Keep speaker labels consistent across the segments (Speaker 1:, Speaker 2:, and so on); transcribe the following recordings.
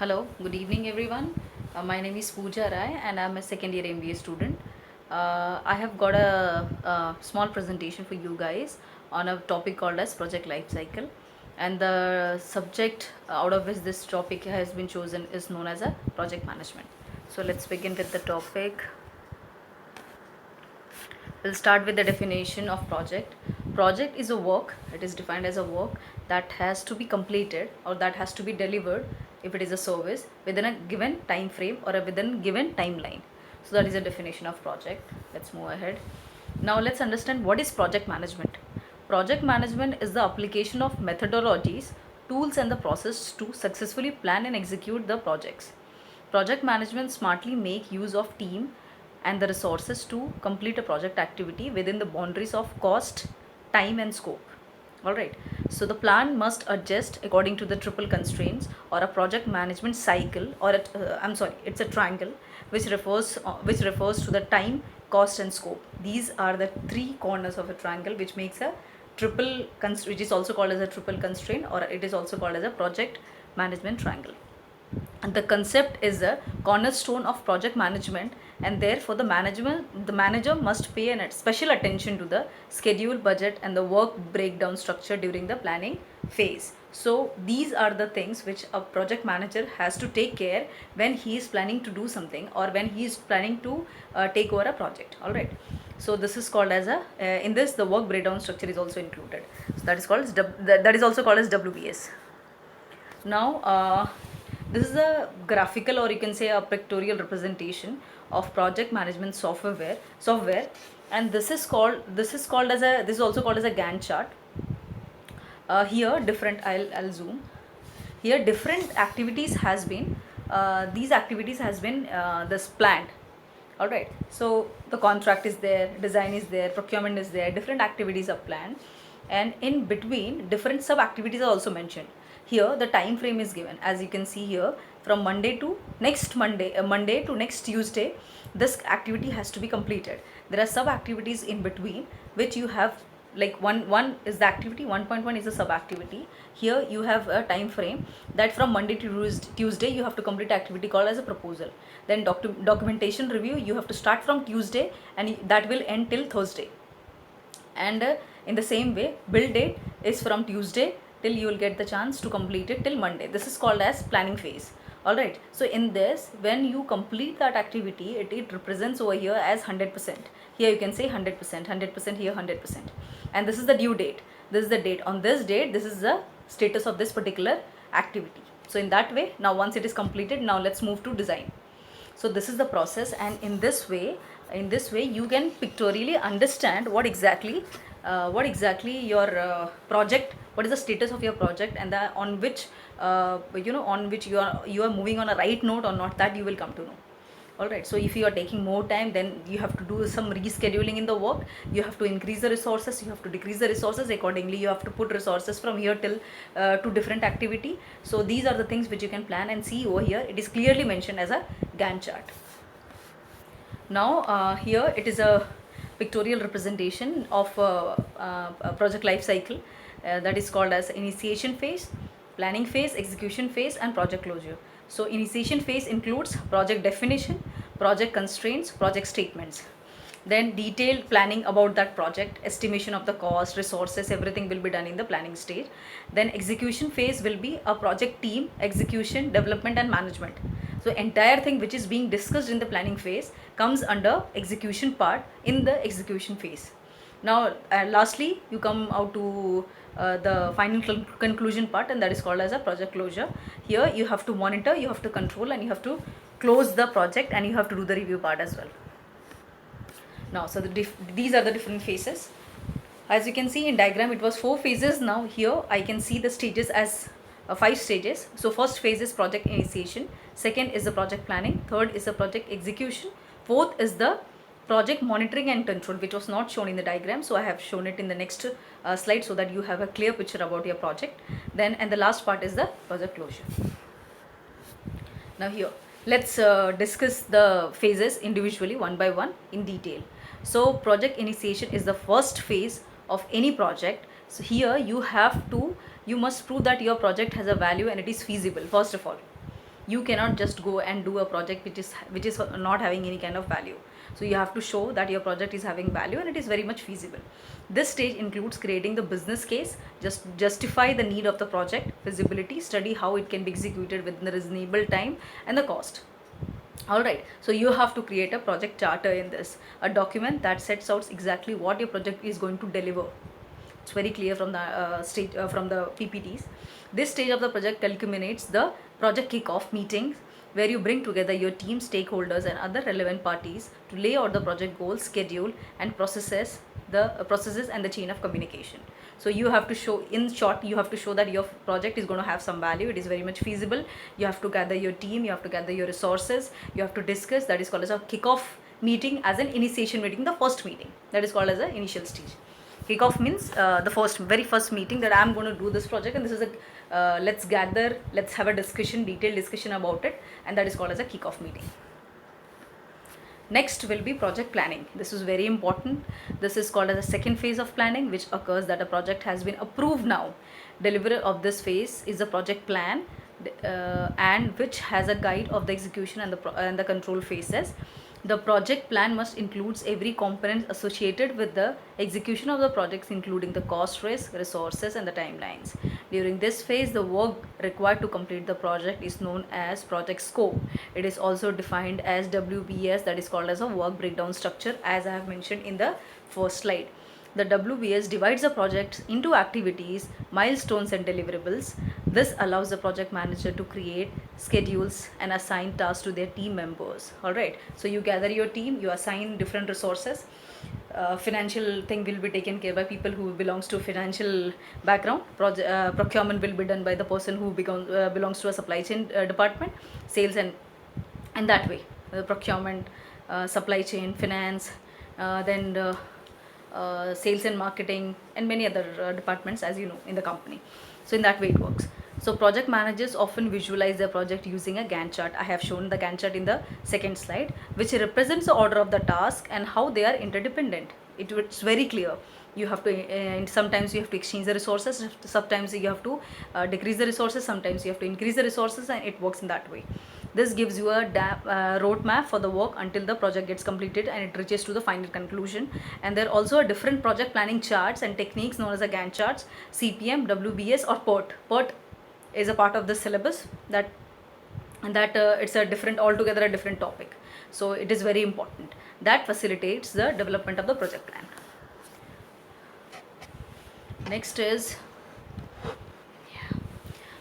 Speaker 1: Hello, good evening everyone. My name is Pooja Rai and I'm a second year MBA student. I have got a small presentation for you guys on a topic called as project life cycle, and the subject out of which this topic has been chosen is known as a project management. So let's begin with the topic. We'll start with the definition of project. Project is a work, it is defined as a work that has to be completed or that has to be delivered if it is a service within a given time frame or a within given timeline. So that is the definition of project. Let's move ahead. Now let's understand what is project management. Project management is the application of methodologies, tools and the process to successfully plan and execute the projects. Project management smartly make use of team and the resources to complete a project activity within the boundaries of cost, time and scope. Alright, so the plan must adjust according to the triple constraints or a project management cycle, or it's a triangle which refers to the time, cost and scope. These are the three corners of a triangle which makes a which is also called as a triple constraint, or it is also called as a project management triangle. And the concept is a cornerstone of project management, and therefore the manager must pay an special attention to the schedule, budget and the work breakdown structure during the planning phase. So these are the things which a project manager has to take care when he is planning to do something or when he is planning to take over a project. All right, so this is called as a in this the work breakdown structure is also included, so that is called as that is also called as WBS. Now this is a graphical, or you can say a pictorial representation of project management software, and this is also called as a Gantt chart. Here different I'll zoom. Here different activities has been these activities has been this planned. All right, so the contract is there, design is there, procurement is there, different activities are planned, and in between different sub activities are also mentioned. Here the time frame is given, as you can see here, from Monday to next Monday to next Tuesday this activity has to be completed. There are sub activities in between which you have, like one is the activity, 1.1 is a sub activity. Here you have a time frame that from Monday to Tuesday you have to complete activity called as a proposal. Then documentation review, you have to start from Tuesday and that will end till Thursday. And in the same way, bill date is from Tuesday till you will get the chance to complete it till Monday. This is called as planning phase. Alright, so in this, when you complete that activity, it represents over here as 100%. Here you can say 100%, 100% here, 100%. And this is the due date. This is the date. On this date, this is the status of this particular activity. So in that way, now once it is completed, now let's move to design. So this is the process, and in this way you can pictorially understand what exactly your project, what is the status of your project, and on which you are moving on a right note or not, that you will come to know. All right, so if you are taking more time, then you have to do some rescheduling in the work. You have to increase the resources, you have to decrease the resources accordingly. You have to put resources from here till to different activity. So these are the things which you can plan and see over here. It is clearly mentioned as a Gantt chart. Now here it is a pictorial representation of a project life cycle that is called as initiation phase, planning phase, execution phase and project closure. So initiation phase includes project definition, project constraints, project statements. Then detailed planning about that project, estimation of the cost, resources, everything will be done in the planning stage. Then execution phase will be a project team, execution, development and management. So entire thing which is being discussed in the planning phase comes under execution part in the execution phase. Now lastly you come out to the final conclusion part, and that is called as a project closure. Here you have to monitor, you have to control and you have to close the project, and you have to do the review part as well. Now so these are the different phases. As you can see in diagram, it was 4 phases. Now here I can see the stages as 5 stages. So first phase is project initiation, second is the project planning, third is the project execution, fourth is the project monitoring and control, which was not shown in the diagram, so I have shown it in the next slide so that you have a clear picture about your project. Then and the last part is the project closure. Now here let's discuss the phases individually one by one in detail. So project initiation is the first phase of any project. So here you must prove that your project has a value and it is feasible first of all. You cannot just go and do a project which is not having any kind of value. So you have to show that your project is having value and it is very much feasible. This stage includes creating the business case, just justify the need of the project, feasibility study how it can be executed within a reasonable time, and the cost. All right, so you have to create a project charter in this, a document that sets out exactly what your project is going to deliver. It's very clear from the stage from the PPTs. This stage of the project culminates the project kickoff meetings, where you bring together your team, stakeholders, and other relevant parties to lay out the project goals, schedule, and processes and the chain of communication. So you have to show, in short, you have to show that your project is going to have some value, it is very much feasible. You have to gather your team, you have to gather your resources, you have to discuss. That is called as a kickoff meeting, as an initiation meeting, the first meeting, that is called as an initial stage. Kickoff means the very first meeting, that I'm going to do this project, and this is a let's gather, let's have a discussion, detailed discussion about it, and that is called as a kickoff meeting. Next will be project planning. This is very important. This is called as a second phase of planning, which occurs that a project has been approved now. Delivery of this phase is the project plan, and which has a guide of the execution and the control phases. The project plan must includes every component associated with the execution of the projects, including the cost, risk, resources, and the timelines. During this phase, the work required to complete the project is known as project scope. It is also defined as WBS, that is called as a work breakdown structure, as I have mentioned in the first slide. The WBS divides the project into activities, milestones, and deliverables. This allows the project manager to create schedules and assign tasks to their team members. Alright, so you gather your team, you assign different resources. Financial thing will be taken care by people who belongs to financial background. Procurement will be done by the person who belongs to a supply chain department. Sales and that way, procurement, supply chain, finance, then sales and marketing, and many other departments, as you know, in the company. So in that way it works. So project managers often visualize their project using a Gantt chart. I have shown the Gantt chart in the second slide, which represents the order of the task and how they are interdependent. It's very clear. You have to sometimes you have to exchange the resources, sometimes you have to decrease the resources, sometimes you have to increase the resources, and it works in that way. This gives you a roadmap for the work until the project gets completed and it reaches to the final conclusion. And there are also a different project planning charts and techniques known as the Gantt charts, CPM, WBS, or PERT. PERT is a part of the syllabus, that it's a different, altogether a different topic. So it is very important. That facilitates the development of the project plan. Next is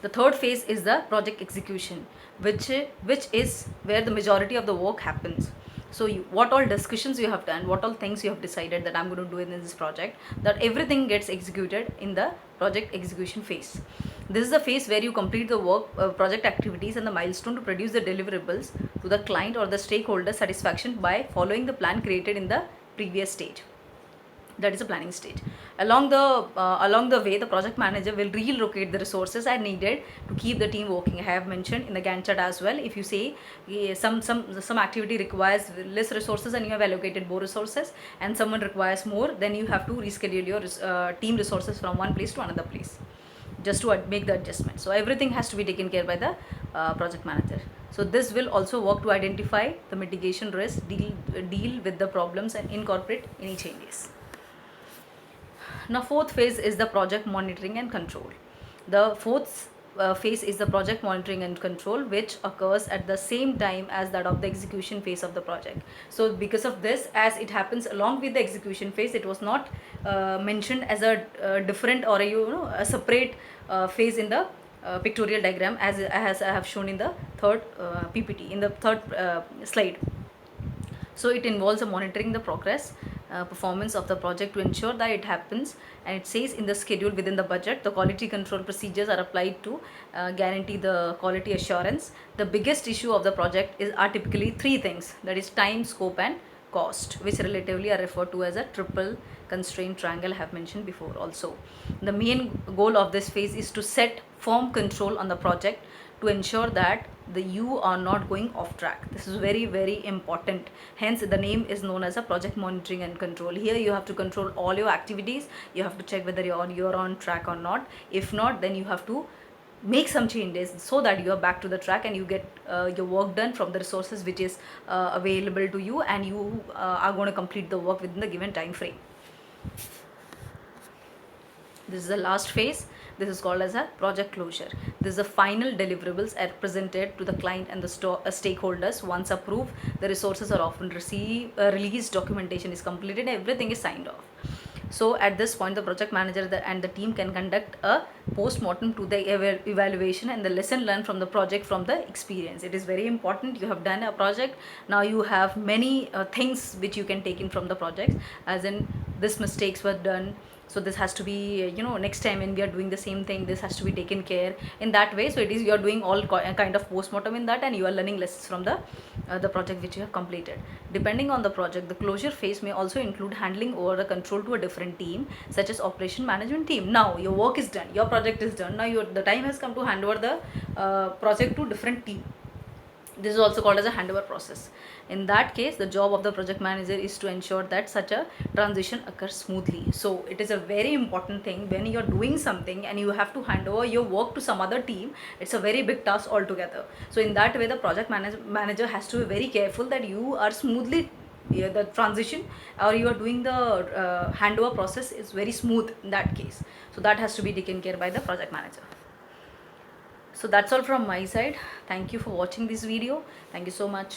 Speaker 1: the third phase is the project execution, which is where the majority of the work happens. So what all discussions you have done, what all things you have decided that I'm going to do in this project, that everything gets executed in the project execution phase. This is the phase where you complete the work, project activities, and the milestone to produce the deliverables to the client or the stakeholder satisfaction by following the plan created in the previous stage. That is a planning stage. Along the way, the project manager will relocate the resources as needed to keep the team working. I have mentioned in the Gantt chart as well. If you say some activity requires less resources and you have allocated more resources, and someone requires more, then you have to reschedule your team resources from one place to another place, just to make the adjustment. So everything has to be taken care by the project manager. So this will also work to identify the mitigation risk, deal with the problems, and incorporate any changes. Now fourth phase is the project monitoring and control. The fourth phase is the project monitoring and control, which occurs at the same time as that of the execution phase of the project. So because of this, as it happens along with the execution phase, it was not mentioned as a different or a separate phase in the pictorial diagram, as I have shown in the third PPT, in the third slide. So it involves monitoring the progress, performance of the project to ensure that it happens and it stays in the schedule within the budget. The quality control procedures are applied to guarantee the quality assurance. The biggest issue of the project are typically three things, that is time, scope, and cost, which relatively are referred to as a triple constraint triangle I have mentioned before also. The main goal of this phase is to set firm control on the project to ensure that you are not going off track. This is very, very important. Hence the name is known as a project monitoring and control. Here you have to control all your activities. You have to check whether you're on track or not. If not, then you have to make some changes so that you are back to the track and you get your work done from the resources which is available to you, and you are going to complete the work within the given time frame. This is the last phase. This is called as a project closure. This is the final deliverables are presented to the client and the stakeholders. Once approved, the resources are often released, documentation is completed, everything is signed off. So at this point, the project manager and the team can conduct a post-mortem to the evaluation and the lesson learned from the project, from the experience. It is very important. You have done a project. Now you have many things which you can take in from the project, as in this mistakes were done. So this has to be, next time when we are doing the same thing, this has to be taken care in that way. So it is, you are doing all kind of post-mortem in that, and you are learning lessons from the project which you have completed. Depending on the project, the closure phase may also include handling over the control to a different team, such as operation management team. Now your work is done, your project is done. Now the time has come to hand over the project to different team. This is also called as a handover process. In that case, the job of the project manager is to ensure that such a transition occurs smoothly. So it is a very important thing when you are doing something and you have to hand over your work to some other team. It's a very big task altogether. So in that way, the project manager has to be very careful that you are smoothly, the transition, or you are doing the handover process is very smooth in that case. So that has to be taken care by the project manager. So that's all from my side. Thank you for watching this video. Thank you so much.